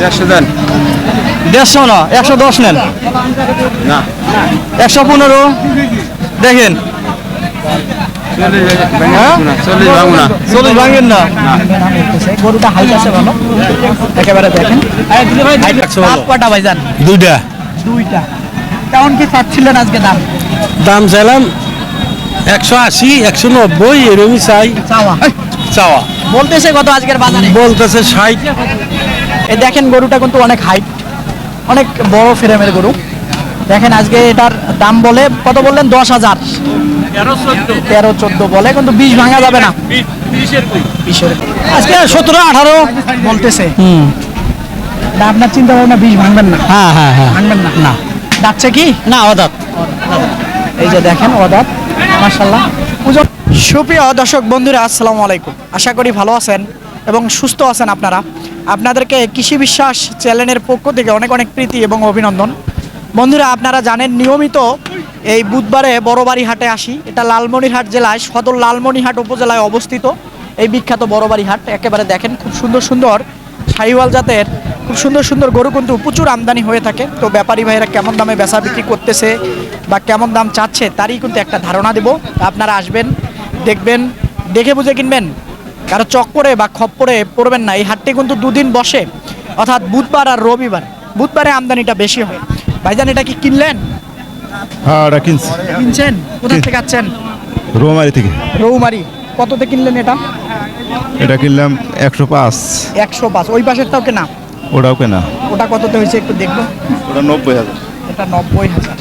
100 দেন। 150 না, 110 নেন। না 115 দেখেন। 40 ভাঙবো না। 40 ভাঙেন না। গরুটা হাইট আছে ভালো একেবারে দেখেন। দাঁত কয়টা ভাইজান? দুইটা। কেমন কি চাচ্ছিলেন আজকে দাম? দাম চাইলাম 180 190 এরকমই চাই। চাওয়া বলতেছে কত আজকের বাজারে? বলতেছে 60। এই দেখেন গরুটা কিন্তু অনেক হাইট, অনেক বড় ফ্রেমের গরু। দেখেন আজকে এটার দাম বলে কত বললেন? 10,000। 13-14 বলে, কিন্তু 20 ভাঙা যাবে না। 20-এর আজকে 17 18 বলতেছে। না আপনার চিন্তা ভাবনা 20 ভাঙবেন না? হ্যাঁ ভাঙবেন না? না। যাচ্ছে কি না অদাত। এই যে দেখেন ওদাত মাশাআল্লাহ। সুপ্রিয় দর্শক বন্ধুরা, আসসালামু আলাইকুম। আশা করি ভালো আছেন এবং সুস্থ আছেন আপনারা। আপনাদেরকে কৃষি বিশ্বাস চ্যানেলের পক্ষ থেকে অনেক অনেক প্রীতি এবং অভিনন্দন। বন্ধুরা, আপনারা জানেন নিয়মিত এই বুধবারে বড়বাড়ি হাটে আসি। এটা লালমনিরহাট জেলায়, সদর লালমনিরহাট উপজেলায় অবস্থিত এই বিখ্যাত বড়বাড়ি হাট। একেবারে দেখেন খুব সুন্দর সুন্দর শাহিওয়াল জাতের খুব সুন্দর সুন্দর গরু কিন্তু প্রচুর আমদানি হয়ে থাকে। তো ব্যাপারী ভাইরা কেমন দামে বেচা বিক্রি করতেছে বা কেমন দাম চাচ্ছে তারই কিন্তু একটা ধারণা দেব। আপনারা আসবেন, দেখবেন, দেখে বুঝে কিনবেন। কারো চক্করে বা খপ্পরে পড়বেন না। এই হাটটি কিন্তু দুদিন বসে, অর্থাৎ বুধবার আর রবিবার। বুধবারে আমদানিটা বেশি হয়। ভাইজান এটা কি কিনলেন? হ্যাঁ ওটা কিনছি। কিনছেন? কোথা থেকে আছেন? রৌমারি থেকে। রৌমারি। কততে কিনলেন এটা? এটা কিনলাম 105। 105। ওই পাশেরটাও কেনা? ওটাও কেনা। ওটা কততে হয়েছে একটু দেখবো। ওটা 90,000। এটা 90,000।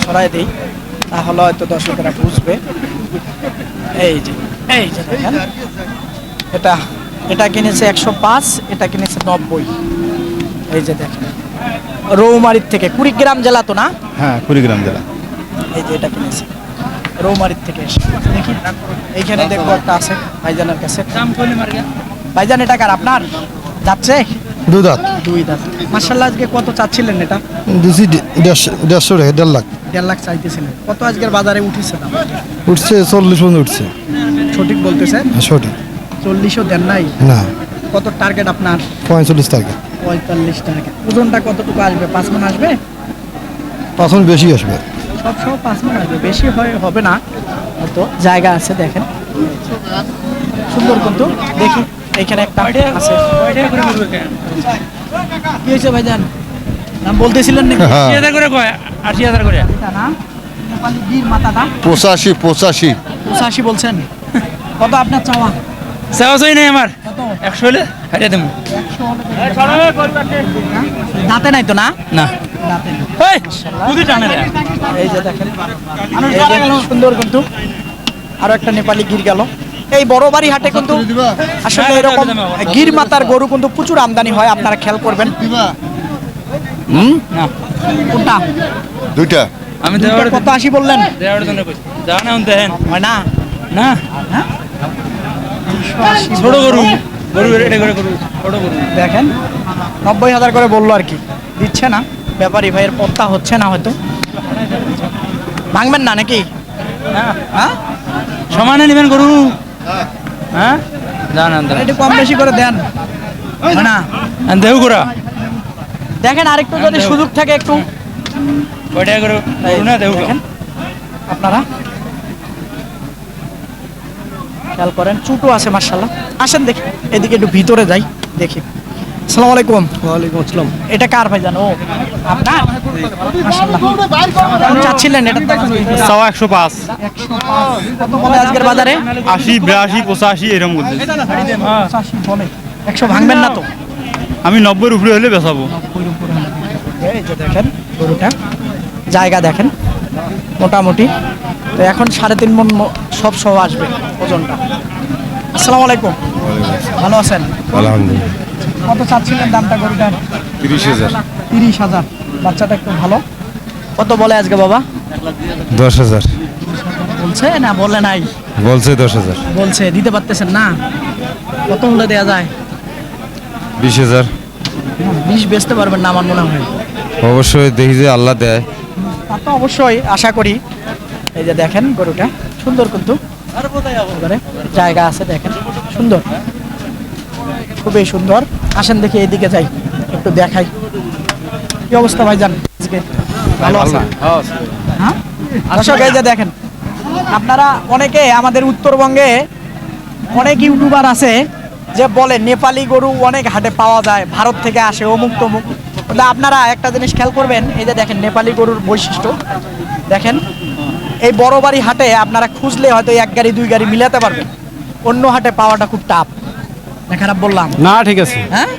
সরাই দিই, তাহলে হয়তো দর্শকেরা বুঝবে। এই যে দেখেন, এটা কিনেছে 105, এটা কিনেছে 90। এই যে দেখেন, রৌমারির থেকে, কুড়িগ্রাম জেলা তো না? হ্যাঁ কুড়িগ্রাম জেলা। এই যে এটা কিনেছে রৌমারির থেকে এসে। দেখি এইখানে দেখবো একটা আছে ভাইজানের কাছে। ভাইজান এটা কার আপনার? যাচ্ছে দুই দাঁত। দুই দাঁত। মাশাআল্লাহ। আজকে কত চাচ্ছিলেন এটা? দিছি 150 টাকা, 1.5 লাখ। 1.5 লাখ চাইতেছিলেন। কত আজকের বাজারে উঠেছে দাম? উঠছে 40 পর্যন্ত উঠছে। সঠিক বলতেছেন? হ্যাঁ সঠিক। 40ও দেন নাই? না। কত টার্গেট আপনার? 45 টাকা। 45 টার্গেট। ওজনটা কতটুকু আসবে? 5 মণ আসবে? পাঁচন বেশি আসবে। সব 5 মণ আসবে, বেশি হবে না হয়তো। জায়গা আছে দেখেন, সুন্দর কিন্তু। দেখি এইখানে একটা আছে। কি হয়েছে ভাইজান? নাম বলতেছিলেন নাকি? 80,000 করে কয়, 80,000 করে। এটা না নেপালি গির মাথাটা 85। 85 বলছেন। কত আপনার চাওয়া? চাওয়াই নাই আমার। কত? 100 হলে হাইটা দেবো। 100 দাঁতে নাই তো না? না দাঁতে নেই। এই দুধই টানে রে। এই যে দেখেন, এই যে সুন্দর কিন্তু আরো একটা নেপালি গির গেল। এই বড়বাড়ি হাটে কিন্তু আসলে এরকম গির মাতার গরু কিন্তু প্রচুর আমদানি হয়, আপনারা খেয়াল করবেন। না কোনটা? দুইটা। আমি দুইটা দেওয়ার কত 80 বললেন? দেওয়ার জন্য কইছি। যা না দেখেন হয় না? না হ্যাঁ 280 ছোট গরু এটা করে গরু ছোট গরু। দেখেন 90,000 করে বললো আর কি, দিচ্ছে না ব্যাপারী ভাইয়ের পত্তা হচ্ছে না হয়তো। ভাঙবেন না নাকি? হ্যাঁ সমানে নেবেন গরু। হ্যাঁ জান একটু কম বেশি করে দেন। হয় না? দেউ করা দেখেন আরেকটু যদি সুযোগ থাকে একটু। ওইটা করে গরু না দেউ দেখেন আপনারা খেয়াল করেন, চুটো আছে মাশাআল্লাহ। আসেন দেখি এদিকে একটু ভিতরে যাই, দেখি। আসসালামু আলাইকুম। ওয়ালাইকুম আসসালাম। এটা কার ভাইজান? ও আপনার? মাশাআল্লাহ। কেমন চাচ্ছিলেন এটা? চাওয়া 105। 105। কত বলে আজকের বাজারে? 80 82 85 এরকম বলতে। 85 বলে। 100 ভাঙবেন না তো? আমি 90 উপরে হলে বেচাবো। এই যে দেখেন গরুটা, জায়গা দেখেন মোটামুটি। তো এখন 3.5 মণ সব সহ আসবে ওজনটা। আসসালামু আলাইকুম। ভালো আছেন? আলহামদুলিল্লাহ। কত চাচ্ছিলেন দামটা গরুটার? 30,000। 30,000। বাচ্চাটা একটু ভালো। কত বলে আজকে বাবা? 10,000 বলছে না বলে নাই? বলছে 10,000। বলছে, দিতে পারতেছেন না? কত হলে দেওয়া যায়? 20,000। 20 বেচতে পারবেন না আমার মনে হয়। অবশ্যই দেখি যে আল্লাহ দেয়। তা তো অবশ্যই আশা করি। এই যে দেখেন গরুটা সুন্দর কিন্তু, এবারে জায়গা আছে দেখেন, সুন্দর, খুবই সুন্দর। আসেন দেখি এইদিকে যাই। একটু দেখাই কি অবস্থা ভাইজান আজকে ভালো আছেন? হ্যাঁ দর্শক এই যে দেখেন আপনারা অনেকে আমাদের উত্তরবঙ্গে অনেক ইউটিউবার আছে যে বলে নেপালি গরু অনেক হাটে পাওয়া যায়, ভারত থেকে আসে অমুক তমুক। কিন্তু আপনারা একটা জিনিস খেয়াল করবেন, এই যে দেখেন নেপালি গরুর বৈশিষ্ট্য দেখেন। এই বড় বাড়ি হাটে আপনারা খুঁজলে হয়তো এক গাড়ি দুই গাড়ি মিলাতে পারবেন, অন্য হাটে পাওয়াটা খুব টাফ। না খারাপ বললাম? না ঠিক আছে হ্যাঁ,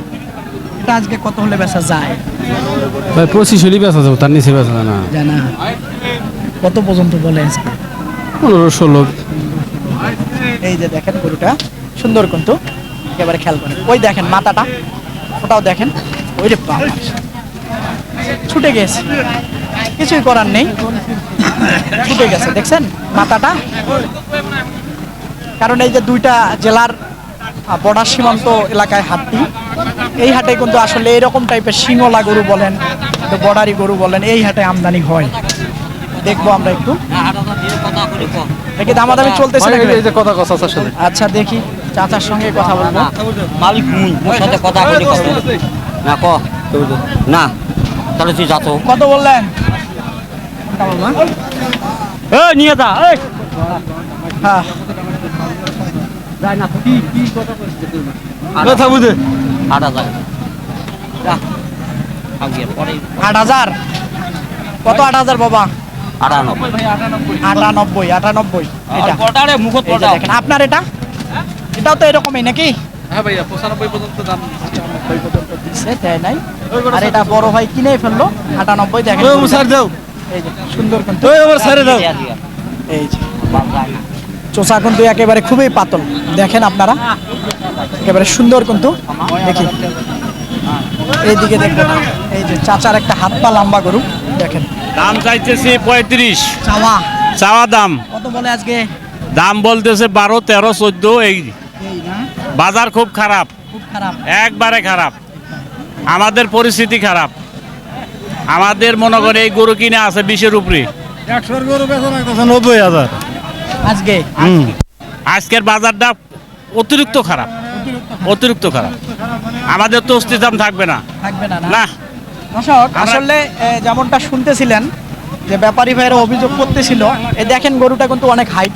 এটা আজকে কত হলে বেচা যায়? ভাই 25 হলি বেচা যাবে, তার নিচে বেচা যায় না। জানা কত পর্যন্ত বলে আজকে? 15-16। এই যে দেখেন গরুটা সুন্দর কিন্তু একেবারে খেয়াল করেন, ওই দেখেন মাথাটা, ওটাও দেখেন, ওই রে বাবা ছুটে গেছে, কিছুই করার নেই, ছুটে গেছে দেখছেন মাথাটা। কারণ এই যে দুইটা জেলার বর্ডার সীমান্ত এলাকায় হাটটি, এই হাটে কিন্তু আসলে এরকম টাইপের সিংহলা গরু বলেন, বর্ডারি গরু বলেন, এই হাটে আমদানি হয়। দেখবো আমরা একটু দেখি দামাদামি চলতেছে নাকি ভাই? এই যে কথা কথা সাথে আচ্ছা দেখি চাচার সঙ্গে কথা বলবো। মালিক মুই মোর সাথে কথা বলি কত না ক না তাহলে তুই যাতো কত বললেন? এই নিয়ে যা এই হ্যাঁ যায় না কি কি কথা কইছিস কথা বুঝে 8000 যা আগে পরে 8,000 কত? 8,000 বাবা? 98 98 এটা পটারে মুখত এই যে পটা দেখেন আপনার এটা, এটাও তো এরকমই নাকি? হ্যাঁ ভাইয়া 95 পর্যন্ত দাম। 95 পর্যন্ত দিচ্ছে, দেয় নাই। আর এটা বড় ভাই কিনে ফেললো 98 দেখেন। ওই স্যার দাও, এই যে সুন্দর কিন্তু, ওই আমার স্যারে দাও। এই যে চোষা কিন্তু একেবারে খুবই পাতল দেখেন আপনারা, একেবারে সুন্দর কিন্তু। দেখি এইদিকে দেখবেন, এই যে চাচার একটা হাত পা লম্বা গরু দেখেন, দাম চাইতেছি 35, চাওয়া চাওয়া দাম। কত বলে আজকে? দাম বলতেছে 12, 13, 14। এই এই না, বাজার খুব খারাপ, খুব খারাপ। একবারে খারাপ। আমাদের পরিস্থিতি খারাপ। আমাদের মনে করে এই গরু কিনে আছে 20-এর উপরে। 100 গরু বেচা না 90,000। আজকে আজকের বাজারটা অতিরিক্ত খারাপ, অতিরিক্ত খারাপ। আমাদের তো অস্তিত্ব থাকবে না। থাকবে না, না? না, দর্শক আসলে যেমনটা শুনতেছিলেন যে ব্যাপারী ভাইয়েরা অভিযোগ করতেছিল, এই দেখেন গরুটা কিন্তু অনেক হাইট,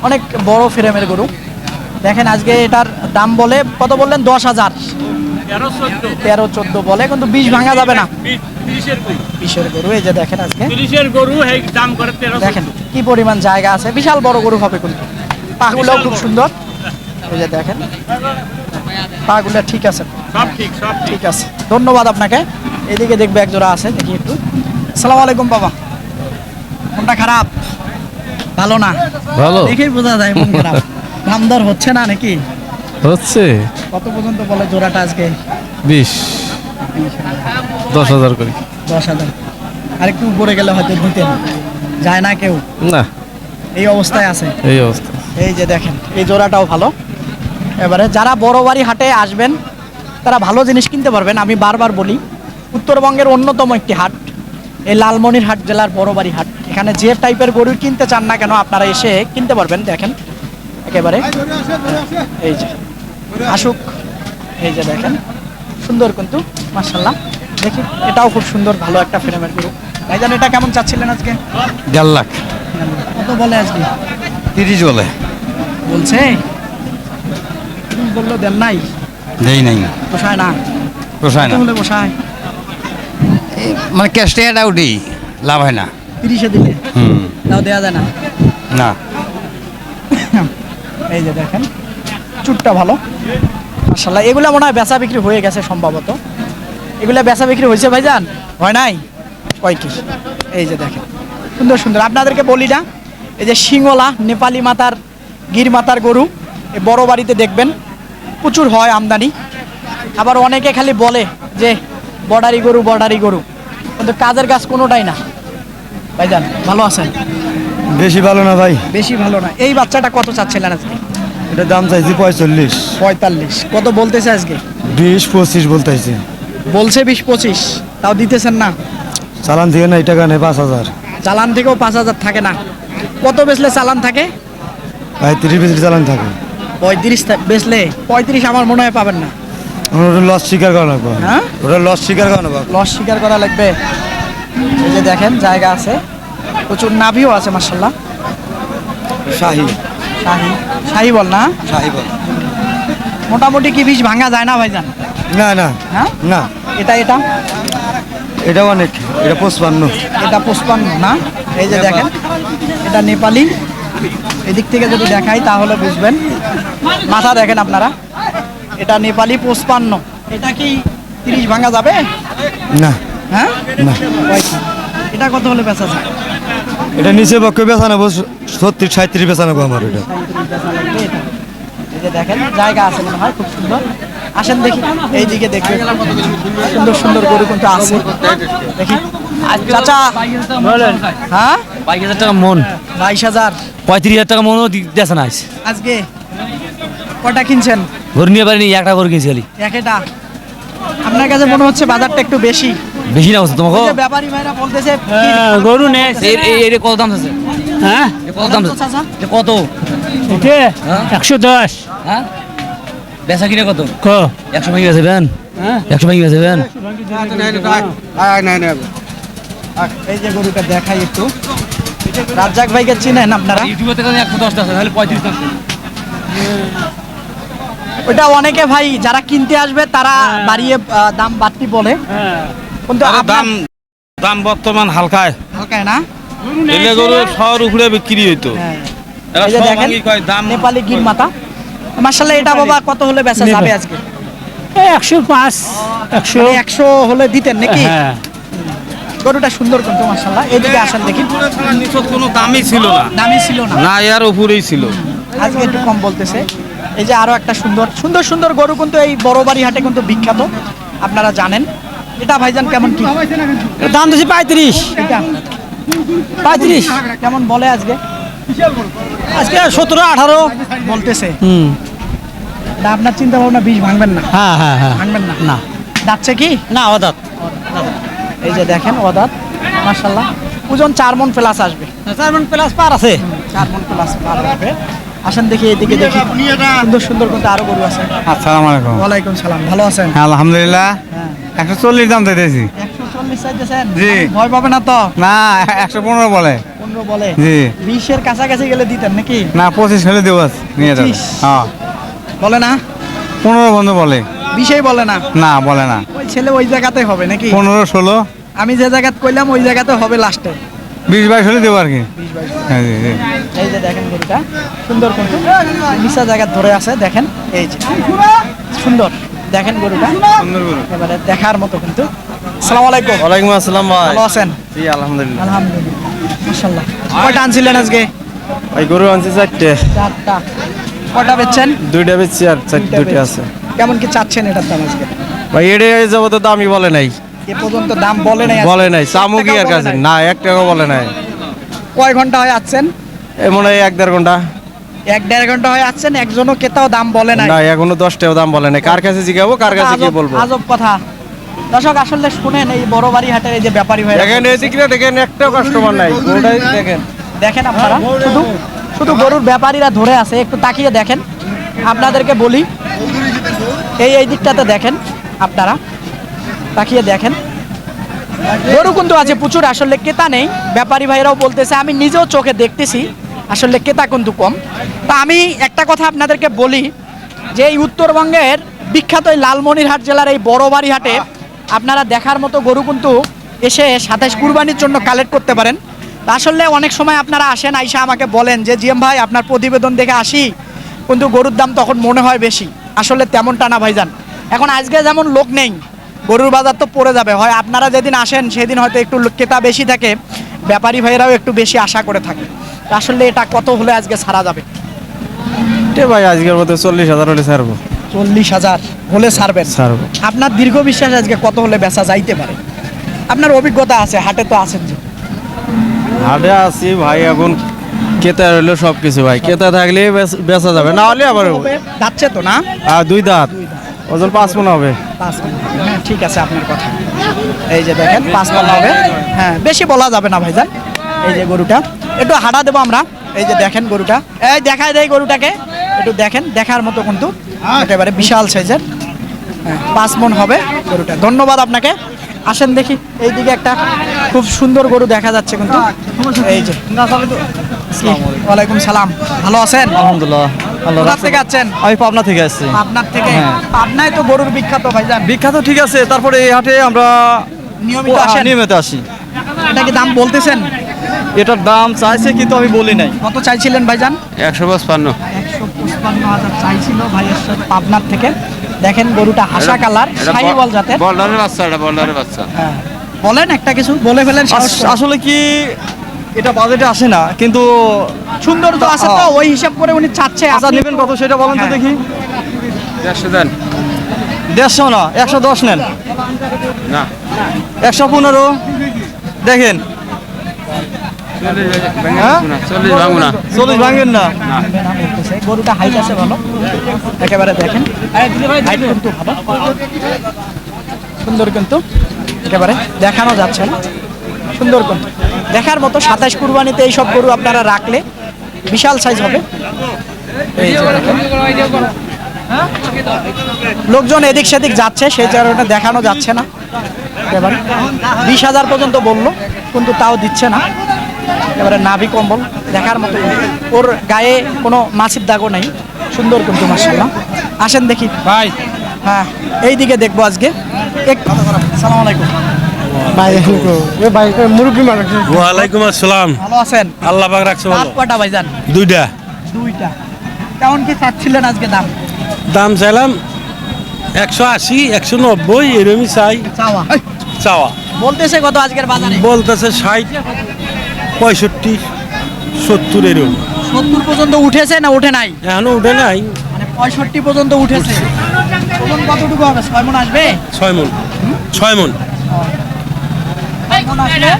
অনেক বড় ফ্রেমের গরু দেখেন। আজকে এটার দাম বলে কত বললেন? 10,000, 13-14 বলে, কিন্তু 20 ভাঙা যাবে না। 20-এর গরু এই যে দেখেন আজকে 30-এর গরু এই দাম করে 13। দেখেন কি পরিমাণ জায়গা আছে, বিশাল বড় গরু হবে কিন্তু। পাগুলাও খুব সুন্দর, এই যে দেখেন পাগুলা ঠিক আছে, সব ঠিক, সব ঠিক। ঠিক আছে। ধন্যবাদ আপনাকে। এদিকে দেখবে এক জোড়া আছে, দেখি একটু। আসসালামু আলাইকুম বাবা। মনটা খারাপ? ভালো না? ভালো দেখেই বোঝা যায় মন খারাপ। দাম দর হচ্ছে না নাকি? হচ্ছে কত পর্যন্ত বলে জোড়াটা আজকে? 20, 10,000 করি। 10,000। আর একটু উপরে গেলে হয়তো দিতেন, যায় না কেউ, না, এই অবস্থায় আছে। এই অবস্থা। এই যে দেখেন এই জোড়াটাও ভালো। এবারে যারা বড় বাড়ি হাটে আসবেন তারা ভালো জিনিস কিনতে পারবেন। আমি বারবার বলি, উত্তরবঙ্গের অন্যতম একটি হাট এই লালমনিরহাট জেলার বড় বাড়ি হাট। এখানে যে টাইপের গরু কিনতে চান না কেন আপনারা এসে কিনতে পারবেন। দেখেন একেবারে এই যে আসুক, এই যে দেখেন সুন্দর কিন্তু মাশাআল্লাহ। দেখি এটাও খুব সুন্দর, ভালো একটা ফ্রেমের গরু। ভাইজান এটা কেমন চাচ্ছিলেন আজকে? 1.5 লাখ। কত বলে আজকে? 30 বলে। বলছে বললো দেন নাই, দেই নাই, পোষায় না। পোষায় কত হলে পোষায়? মানে ক্যাশ টাকাটা উঠি লাভ হয় না। 30-এ দিলে তাও দেওয়া যায় না। না, এই যে দেখেন চুটটা ভালো মাশাআল্লাহ। এগুলা মনে হয় বেচা বিক্রি হয়ে গেছে সম্ভবত। এগুলা বেচা বিক্রি হয়েছে ভাইজান? হয় নাই? কয় কি? এই যে দেখেন সুন্দর সুন্দর। আপনাদেরকে বলি না, এই যে সিংহলা নেপালি মাতার গির মাতার গরু এই বড় বাড়িতে দেখবেন প্রচুর হয় আমদানি। আবার অনেকে খালি বলে যে বর্ডারি গরু, বর্ডারি গরু, কিন্তু কাজের কাজ কোনোটাই না। ভাইজান ভালো আছেন? বেশি ভালো না ভাই। বেশি ভালো না। এই বাচ্চাটা কত চাচ্ছিলেন আজকে? এটা দাম চাইছি 45। 45 কত বলতেছে আজকে? 20-25 বলতেছি। বলছে 20-25, তাও দিতেছেন না। চালান থেকে নাই টাকা নেই 5,000। চালান থেকেও 5,000 থাকে না। কত বেচলে চালান থাকে? 30 চালান থাকে। 35 বেচলে 35 আমার মনে হয় পাবেন না। ওটা লস স্বীকার করা লাগবে। হ্যাঁ ওটা লস স্বীকার করা লাগবে। লস স্বীকার করা লাগবে। এই যে দেখেন জায়গা আছে, প্রচুর নাভিও আছে মাশাআল্লাহ। শাহী শাহি শাহি বল না, শাহী বল। মোটামুটি কি বিষ ভাঙা যায় না ভাইজান? না না হ্যাঁ না, এটা এটা এটা অনেক, এটা 55। এটা 55 না। এই যে দেখেন এটা নেপালি, এদিক থেকে যদি দেখাই তাহলে বুঝবেন। মাথা দেখেন আপনারা, এটা নেপালি 55। এটা কি 30 ভাঙা যাবে? না হ্যাঁ না, পয়সা। এটা কত হলে বেচা যায়? এটা নিচে পক্ষে বেচা নেবো 36-37 বেচা নেবো আমার এটা। এই যে দেখেন জায়গা আছে মনে হয় খুব সুন্দর। আসেন দেখি এইদিকে দেখবে, সুন্দর সুন্দর গরু কিন্তু আছে দেখি। চাচা বলেন। হ্যাঁ 22,000 টাকা মন, 22,000 35,000 টাকা মনও দিতেছে না। আজকে কটা কিনছেন? গরু নিয়ে পারিনি, একটা গরু কিনছি খালি। একটা। আপনার কাছে মনে হচ্ছে বাজারটা একটু বেশি? বেশি না হচ্ছে তোমাকে। ওই যে ব্যাপারী ভাইরা বলতেছে গরু নেই। এই কত দাম আছে? হ্যাঁ কত দাম আছে? চাচা কত? এটা 110। হ্যাঁ বেচা কিনে কত? ক 100 ভাঙি বেচবেন? 100 ভাঙি বেচবেন? এই যে গরুটা দেখাই একটু। রাজ্জাক ভাইকে চিনেন আপনারা? ইউটিউবে থেকে 110 আছে, তাহলে 35 দাম। ওটা অনেকে ভাই যারা কিনতে আসবে তারা বাড়িয়ে দাম বাড়তি বলে, কিন্তু দাম দাম বর্তমান হালকায়। হালকায় না। এলে গরু শহর উপরে বিক্রি হইতো। হ্যাঁ। এরা এই যে সব দেখেন ভাঙি কয় দাম। নেপালি গির মাথা মাশাআল্লাহ। এটা বাবা কত হলে বেচা যাবে আজকে? 105 100। 100 হলে দিতেন নাকি? হ্যাঁ গরুটা সুন্দর কিন্তু মাশাআল্লাহ। এদিকে আসেন দেখি। নিচত কোনো দামই ছিল না, দামি ছিল না, না এর উপরেই ছিল। আজকে একটু কম বলতেছে। এই যে আরো একটা সুন্দর সুন্দর সুন্দর গরু কিন্তু এই বড়বাড়ি হাটে কিন্তু বিখ্যাত, আপনারা জানেন। এটা ভাইজান কেমন কি দাম দিছি 35। এটা 35 কেমন বলে আজকে? আজকে 17-18 বলতেছে। না আপনার চিন্তা ভাবনা 20 ভাঙবেন না? হ্যাঁ হ্যাঁ হ্যাঁ ভাঙবেন না? না যাচ্ছে কি না অদাত। এই যে দেখেন ওদাত মাশাআল্লাহ। ওজন 4 মণ প্লাস আসবে। 4 মণ প্লাস পার আছে। 4 মণ প্লাস পার আসবে। আসেন দেখি এদিকে দেখি, সুন্দর সুন্দর কিন্তু আরো গরু আছে। আসসালামু আলাইকুম। ওয়ালাইকুম সালাম, ভালো আছেন? আলহামদুলিল্লাহ। হ্যাঁ 140 দাম দিতেছি। 140 চাইতেছেন? জি। ভয় পাবে না তো? না 115 বলে। 15 বলে? জি। 20 এর কাছাকাছি গেলে দিতেন নাকি? না 25 হলে দেবো নিয়ে যাবে। 25? হ্যাঁ বলে না? 15 বন্ধু বলে। 20 বলে না? না বলে না। ওই ছেলে ওই জায়গাতে হবে নাকি? 15-16 আমি যে জায়গাতে কইলাম ওই জায়গাতে হবে লাস্টে। 20-22 হলে দেবো আর কি। 20-22। হ্যাঁ জি জি। এই যে দেখেন গরুটা সুন্দর কিন্তু নিচা জায়গা ধরে আছে দেখেন। এই যে সুন্দর দেখেন গরুটা, সুন্দর গরু। এবারে দেখার মতো কিন্তু। আসসালামু আলাইকুম। ওয়ালাইকুম আসসালাম ভাই। ভালো আছেন? জি আলহামদুলিল্লাহ। আলহামদুলিল্লাহ মাশাআল্লাহ। কয়টা আনছিলেন আজকে? ভাই গরু আনছি 4টে। 4টা। কয়টা বেচছেন? 2টা বেচছি আর 2টা আছে। কেমন কি চাচ্ছেন এটার দাম আজকে? ভাই এটা যাবো তো দামই বলে নাই। এ পর্যন্ত দাম বলে নাই? বলে নাই, চামু কি আর বলে কাছে নাই? না, 1 টাকা বলে নাই। কয় ঘন্টা হয়ে আসছেন? এই মনে হয় 1-1.5 ঘন্টা। 1-1.5 ঘন্টা হয়ে আসছেন, একজনও ক্রেতাও দাম বলে নাই? না এখনো 10 টাকাও দাম বলে নাই। কার কাছে জিগাবো, কার কাছে কি আজব- বলবো? আজব কথা। দর্শক আসলে শুনেন, এই বড় বাড়ি হাটের এই যে ব্যাপারী ভাই দেখেন এদিকে দেখেন, একটাও কাস্টমার নাই। গরুটাই দেখেন। দেখেন আপনারা, শুধু শুধু গরুর ব্যাপারীরা ধরে আছে। একটু তাকিয়ে দেখেন, আপনাদেরকে বলি এই দিকটাতে দেখেন, আপনারা তাকিয়ে দেখেন। গরু কিন্তু আছে প্রচুর, আসলে ক্রেতা নেই। ব্যাপারী ভাইরাও বলতেছে, আমি নিজেও চোখে দেখতেছি আসলে ক্রেতা কিন্তু কম। তা আমি একটা কথা আপনাদেরকে বলি যে এই উত্তরবঙ্গের বিখ্যাত এই লালমনিরহাট জেলার এই বড়বাড়ি হাটে আপনারা দেখার মতো গরু কিন্তু এসে 27 কুরবানির জন্য কালেক্ট করতে পারেন। তা আসলে অনেক সময় আপনারা আসেন, আইসা আমাকে বলেন যে জিএম ভাই আপনার প্রতিবেদন দেখে আসি, কিন্তু গরুর দাম তখন মনে হয় বেশি। আসলে তেমনটা না ভাইজান। এখন আজকে যেমন লোক নেই, গরুর বাজার তো পড়ে যাবে। হয় আপনারা যেদিন আসেন সেদিন হয়তো একটু ক্রেতা বেশি থাকে, ব্যাপারী ভাইয়েরাও একটু বেশি আশা করে থাকে। তা আসলে এটা কত হলে আজকে ছাড়া যাবে? ভাই আজকের মতো 40,000 হলে ছাড়বো। 40,000 হলে ছাড়বেন? ছাড়বো। আপনার দীর্ঘ বিশ্বাস আজকে কত হলে বেচা যাইতে পারে? আপনার অভিজ্ঞতা আছে, হাটে তো আছেন যে। হাটে আছি ভাই, এখন কেতা রইলো সবকিছু ভাই। কেতা থাকলে বেচা যাবে, না হলে আবার যাচ্ছে তো না? 2 দাঁত, ওজন 5 মণ হবে। 5 মণ। হ্যাঁ ঠিক আছে আপনার কথা। এই যে দেখেন 5 মণ হবে। হ্যাঁ বেশি বলা যাবে না ভাইজান। এই যে গরুটা একটু হাঁটা দেবো আমরা। এই যে দেখেন গরুটা, এই দেখায় দেয় গরুটাকে একটু দেখেন, দেখার মতো কিন্তু একেবারে বিশাল সাইজের। 5 মণ হবে গরুটা। ধন্যবাদ আপনাকে। আসেন দেখি এইদিকে একটা খুব সুন্দর গরু দেখা যাচ্ছে কিন্তু এই যে। ওয়ালাইকুম সালাম, ভালো আছেন? আলহামদুলিল্লাহ কোথা থেকে আছেন? আমি পাবনা থেকে আসছি। আপনার থেকে? পাবনায় তো গরুর বিখ্যাত ভাইজান। বিখ্যাত ঠিক আছে, তারপরে এই হাটে আমরা নিয়মিত আসেন? নিয়মিত আসি। এটা কি দাম বলতেছেন? এটার দাম চাইছে কিন্তু আমি বলি নাই। কত চাইছিলেন ভাইজান? 155। 155,000 চাইছিল ভাইয়ের সাথে পাবনার থেকে। দেখেন গরুটা হাসা কালার, শাহিওয়াল জাতের। বর্ডারের বাচ্চা, এটা বর্ডারের বাচ্চা। হ্যাঁ, বলেন একটা কিছু বলে ফেলেন। সাহস করে। আসলে কি এটা বাজেটে আসে না, কিন্তু সুন্দর তো আছে তো, ওই হিসাব করে উনি চাচ্ছে। আচ্ছা নেবেন কত সেটা বলেন তো হ্যাঁ। দেখি। 150 দেন। 150 না, 110 নেন। না 115 দেখেন। 40 ভাঙবো না। 40 ভাঙেন না। বলতেছে, গরুটা হাইট আছে ভালো, একেবারে দেখেন হাইট কিন্তু ভালো, সুন্দর কিন্তু একেবারে দেখানো যাচ্ছে না, সুন্দর কিন্তু দেখার মতো। 27 কুরবানিতে এইসব গরু আপনারা রাখলে বিশাল সাইজ হবে। এই যে দেখেন। লোকজন এদিক সেদিক যাচ্ছে, সেই কারণে দেখানো যাচ্ছে না। একেবারে 20,000 পর্যন্ত বললো, কিন্তু তাও দিচ্ছে না। এবারে নাভি কম্বল দেখার মতো, ওর গায়ে কোনো মাছির দাগও নাই, সুন্দর কিন্তু মাশাআল্লাহ। আসেন দেখি ভাই। হ্যাঁ, এই দিকে দেখবো আজকে। আসসালামু আলাইকুম ওয়ালাইকুম আসসালাম। ভালো আছেন? আল্লাহ পাক রাখছে দাঁত ভালো। কয়টা ভাইজান? দুইটা। দুইটা। কেমন কি চাচ্ছিলেন আজকে দাম? দাম চাইলাম 180, 190 এরকমই চাই। চাওয়া চাওয়া বলতেছে কত আজকের বাজারে? বলতেছে 60, 65, 70 এরকম। 70 পর্যন্ত উঠেছে না উঠে নাই? এখনো উঠে নাই। মানে 65 পর্যন্ত উঠেছে। ওজন কতটুকু হবে? 6 মণ আসবে? 6 মণ। 6 মণ। 6 মণ আসলে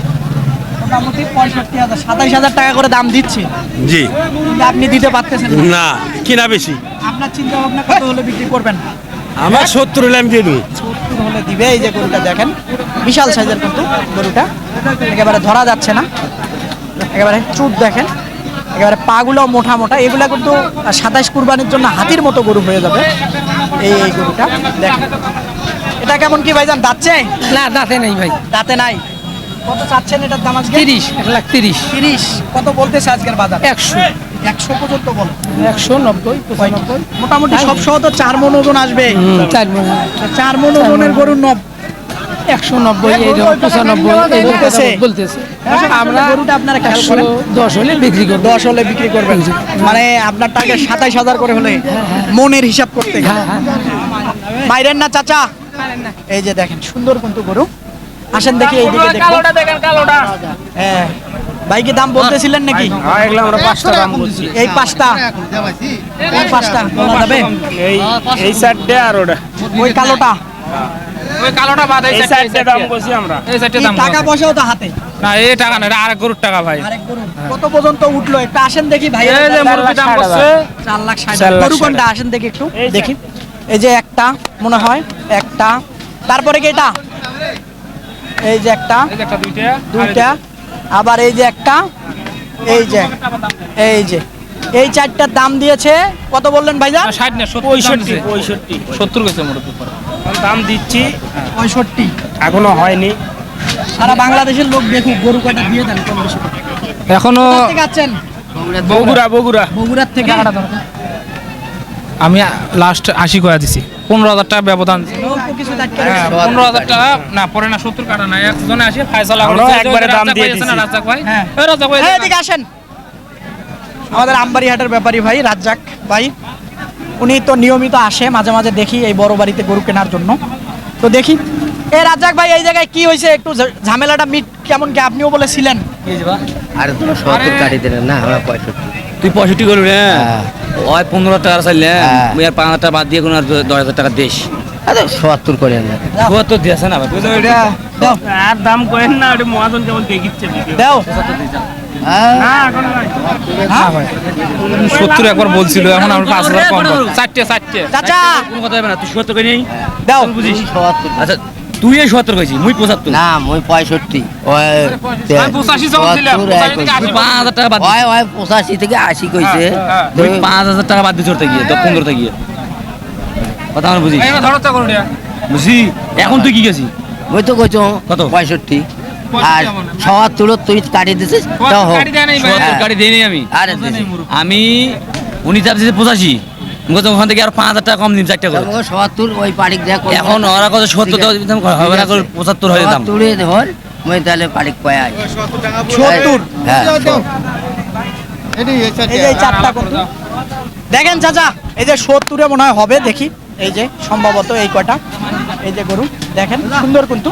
মোটামুটি 65,000, 27,000 টাকা করে দাম দিচ্ছে। জি। কিন্তু আপনি দিতে পারতেছেন না। না, কিনা বেশি। আপনার চিন্তা ভাবনা কত হলে বিক্রি করবেন? আমার 70 হলে আমি দিয়ে দেবো। 70 হলে দিবে। এই যে গরুটা দেখেন, বিশাল সাইজের কিন্তু গরুটা, একেবারে ধরা যাচ্ছে না। একেবারে চুট দেখেন, একেবারে পাগুলো মোটা মোটা। এগুলা কিন্তু 27 কুরবানির জন্য হাতির মতো গরু হয়ে যাবে। এই গরুটা দেখেন। এটা কেমন কি ভাইজান, দাঁতছে? না দাঁতে নেই ভাই। দাঁতে নাই। কত চাচ্ছেন এটার দাম আজকে? 30, 1,30,000। 30। কত বলতেছে আজকের বাজার? 100, 100 পর্যন্ত বলে। 190, 95। মোটামুটি সব সহ তো 4 মণ ওজন আসবে। 4 মণ। 4 মণ ওজনের গরু 190, এইরকম 95 এই বলতেছে। বলতেছে। আমরা গরুটা আপনারা খেয়াল করেন, 110 হলে বিক্রি করব। 10 হলে বিক্রি করবেন। মানে আপনার টাকা 27,000 করে হলে মনের হিসাব করতে গেলে। মাইরেন না চাচা। এই যে দেখেন সুন্দর কিন্তু গরু। আসেন দেখি এইদিকে দেখবো। হ্যাঁ, ভাই কি দাম বলতেছিলেন নাকি? এগুলো আমরা 5টা দাম বলছি। এই 5টা, এই 5টা বলা যাবে? এই সাইডটা আর ওটা। ওই কালোটা, ওই কালোটা বাদ, এই সাইডটা দাম বলছি আমরা। এই সাইডে এই দাম। টাকা পয়সাও তো হাতে। না এই টাকা না, এটা আরেক গরুর টাকা ভাই। আরেক গরু কত পর্যন্ত উঠলো একটু আসেন দেখি ভাই। এই যে মুরগির দাম বলছে 4,60,000। গরু কোনটা আসেন দেখি একটু দেখি। এই যে একটা মনে হয়, একটা, তারপরে কি এটা? এই যে একটা, এই যে একটা, দুইটা, দুইটা, আবার এই যে একটা, এই যে, এই যে, এই 4টার দাম দিয়েছে কত বললেন ভাইজান? 60 না 65, 70 গেছে মুরগির উপর। দাম দিচ্ছি, 65। এখনো হয়নি। সারা বাংলাদেশের লোক দেখুক গরু কয়টা দিয়ে দেন কম বেশি করে। এখনো কোথা থেকে আছেন? বগুড়া। বগুড়ার থেকে। আমি লাস্ট 80 কয়া দিছি, 15,000 টাকা ব্যবধান। অল্প কিছু ধাক্কা হ্যাঁ, দিয়েছে। 15,000 টাকা না পরে না, 70 কাটা না, একজনে আসে ফায়সালা আমরা করছে। একবারে দাম রাজ্জাক দিয়ে ভাই আছে না, দিছি। রাজ্জাক ভাই। হ্যাঁ। এই রাজ্জাক ভাই, এই এদিকে আসেন। আমাদের আমবাড়িহাটের ব্যাপারী ভাই রাজ্জাক ভাই, উনি তো নিয়মিত আসে, মাঝে মাঝে দেখি এই বড় বাড়িতে গরু কেনার জন্য। তো দেখি এই রাজ্জাক ভাই, এই জায়গায় কি হয়েছে একটু ঝামেলাটা মিট কেমন কি আপনিও বলেছিলেন? আরে তুমি 70 কাটি দিলেন না, আমরা 65। তুই 65 করবি না? ওই 15 টাকা চাইলে মুই আর 5,000 টাকা বাদ দিয়ে কোনো আর 10,000 টাকা দিস। আরে 70 করেন না। 72 দিয়েছে না ভাই। দাও আর দাম করেন না, ওটা মহাজন কেমন দেখিচ্ছে। দাও। হ্যাঁ, 70 একবার বলছিল, এখন আমরা 5,000 কম করব। 40 চাচা কোনো কথা হবে না, তুই 70 কই নেই দাও। বুঝিস। 70। আচ্ছা তুই এই 70 কইছিস, মুই 75। না, মই 65। ওই আমি 85 যখন ছিলাম, 85 থেকে 80 5,000 টাকা বাদ দিস। ওই 85 থেকে 80 কইছে। তুই 5,000 টাকা বাদ দিস ওরতে গিয়ে, 15 তে গিয়ে। কথা আমরা বুঝি ধরো তো করো বুঝি এখন তুই কি গেছি ওই তো কইছো কত? 65 আর 74 তুই কাটি দিছিস তাও হোক। সত্তর গাড়ি দিই নি আমি আরে দিছি। আমি উনি চাপছি 85 ওখান থেকে আর 5,000 টাকা কম দিন 4 টাকা করে তোমাকে 77 ওই পাড়িক দেখ এখন ওরা কত 70 দেওয়া দিতাম হবে না করে 75 হয়ে যেতাম 77 ধর মই তাহলে পাড়িক পায় 70 হ্যাঁ এই যে এই চারটা কত দেখেন চাচা এই যে 70 মনে হয় হবে দেখি এই যে সম্ভবত এই কয়টা এই যে গরু দেখেন সুন্দর কিন্তু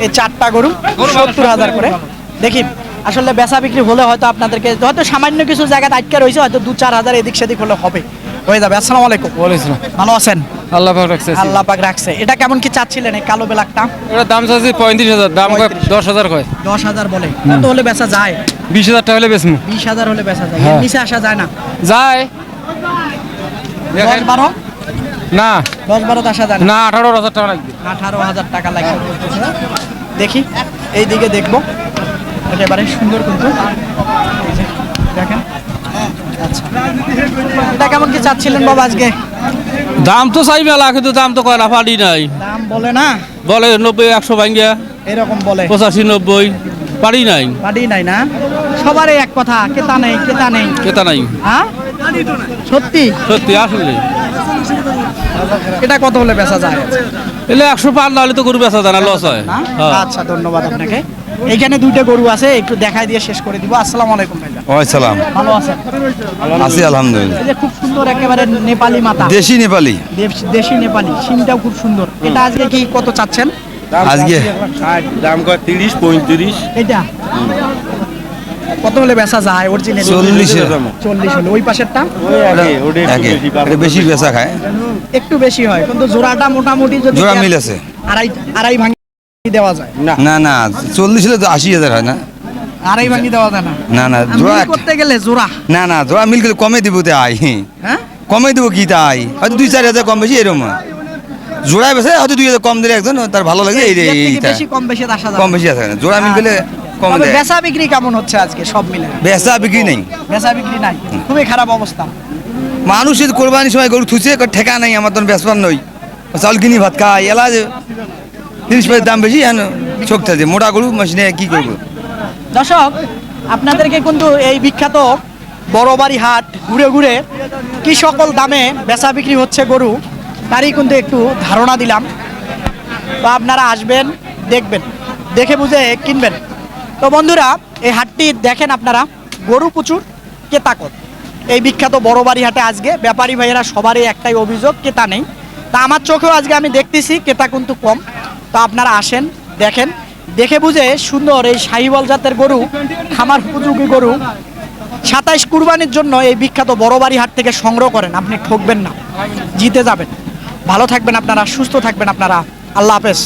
এই চারটা গরু 70,000 করে দেখি আসলে বেচা বিক্রি হলে হয়তো আপনাদেরকে হয়তো সামান্য কিছু জায়গায় আটকে রয়েছে হয়তো 2-4 হাজার এদিক সেদিক হলে হবে হয়ে যাবে। আসসালামু আলাইকুম। ভালো আছেন? আল্লাহ পাক রাখছে আল্লাহ পাক রাখছে। এটা কেমন কি চাচ্ছিলেন এই কালো বেলাকটা? এটা দাম চাচ্ছি 35,000, দাম কয় 10,000 কয়। 10,000 বলে কত হলে বেচা যায়? 20,000 টাকা হলে বেচমু। 20,000 হলে বেচা যায়, এর নিচে আসা যায় না? যায় 10-12 না 10-12 তো আসা যায় না? না 18,000 টাকা লাগবে। 18,000 টাকা লাগবে বলতেছে। দেখি এই দিকে দেখবো একেবারে সুন্দর কিন্তু এই যে, দেখেন আচ্ছা এটা কেমন কি চাচ্ছিলেন বাবা আজকে? দাম তো চাই মেলা কিন্তু দাম তো কয় না পারি নাই দাম বলে না বলে 90-100 ভাঙ্গিয়া এরকম বলে 85-90 পারি নাই বাড়ি নাই না সবারই এক কথা কেতা নেই কেতা নাই হ্যাঁ সত্যি সত্যি আসলে এটা কত হলে বেচা যায় এলে 100 পার না হলে তো গরু বেচা যায় না লস হয় না? হ্যাঁ। আচ্ছা ধন্যবাদ আপনাকে। এইখানে দুইটা গরু আছে একটু দেখাই দিয়ে শেষ করে দিব। আসসালামু আলাইকুম ভাইজান। ওয়ালাইকুম ভালো আছেন? আছি আলহামদুলিল্লাহ। এই যে খুব সুন্দর একেবারে নেপালি মাথা দেশি নেপালি দেশি নেপালি সিমটাও খুব সুন্দর। এটা আজকে কি কত চাচ্ছেন? আজকে দাম কয় 30-35। এটা কত হলে বেচা যায় অরিজিনাল? 40 হলে। ওই পাশেরটা একে এটা বেশি বেচা খায়, একটু বেশি হয় কিন্তু জোড়াটা মোটামুটি যদি জোড়া মিল আছে। আড়াই ভাঙি দেওয়া যায়। না না 40 হলে তো 80,000 হয় না। আড়াই ভাঙি দেওয়া যায় না? না না আর জোড়া মিল করতে গেলে জোড়া না না জোড়া মিল করে কমে দিব তাই, হ্যাঁ কমে দিব কি তাই, হয়তো 2-4 হাজার কম বেশি এরকম। জোড়া বেছে হয়তো 2 হাজার কম দিলে একজন তার ভালো লাগে এই এর থেকে এইটা বেশি কম বেশি আসা যায় কম বেশি আছে না। জোড়া মিল করলে কম তবে দেয়। বেচা বিক্রি কেমন হচ্ছে আজকে সব মিলে? বেচা বিক্রি নেই, বেচা বিক্রি নাই, খুবই খারাপ অবস্থা। মানুষের কোরবানির সময় গরু থুছে ঠেকা নাই, আমার তো বেচবার নই, চাউল কিনি ভাত খাই এলা যে 30 দাম বেশি এখন চোখ থাকে মোটা গরু মেশিনে কি করবো। দর্শক আপনাদেরকে কিন্তু এই বিখ্যাত বড়বাড়ি হাট ঘুরে ঘুরে কি সকল দামে বেচা বিক্রি হচ্ছে গরু তারই কিন্তু একটু ধারণা দিলাম। তো আপনারা আসবেন, দেখবেন, দেখে বুঝে কিনবেন। তো বন্ধুরা এই হাটটি দেখেন আপনারা, গরু প্রচুর, ক্রেতা কম। এই বিখ্যাত বড়বাড়ি হাটে আজকে ব্যাপারী ভাইয়েরা সবারই একটাই অভিযোগ, ক্রেতা নেই। তা আমার চোখেও আজকে আমি দেখতেছি ক্রেতা কিন্তু কম। তো আপনারা আসেন, দেখেন, দেখে বুঝে সুন্দর এই শাহিওয়াল জাতের গরু, খামার উপযোগী গরু 27 কুরবানির জন্য এই বিখ্যাত বড়বাড়ি হাট থেকে সংগ্রহ করেন। আপনি ঠকবেন না, জিতে যাবেন। ভালো থাকবেন আপনারা, সুস্থ থাকবেন আপনারা। আল্লাহ হাফেজ।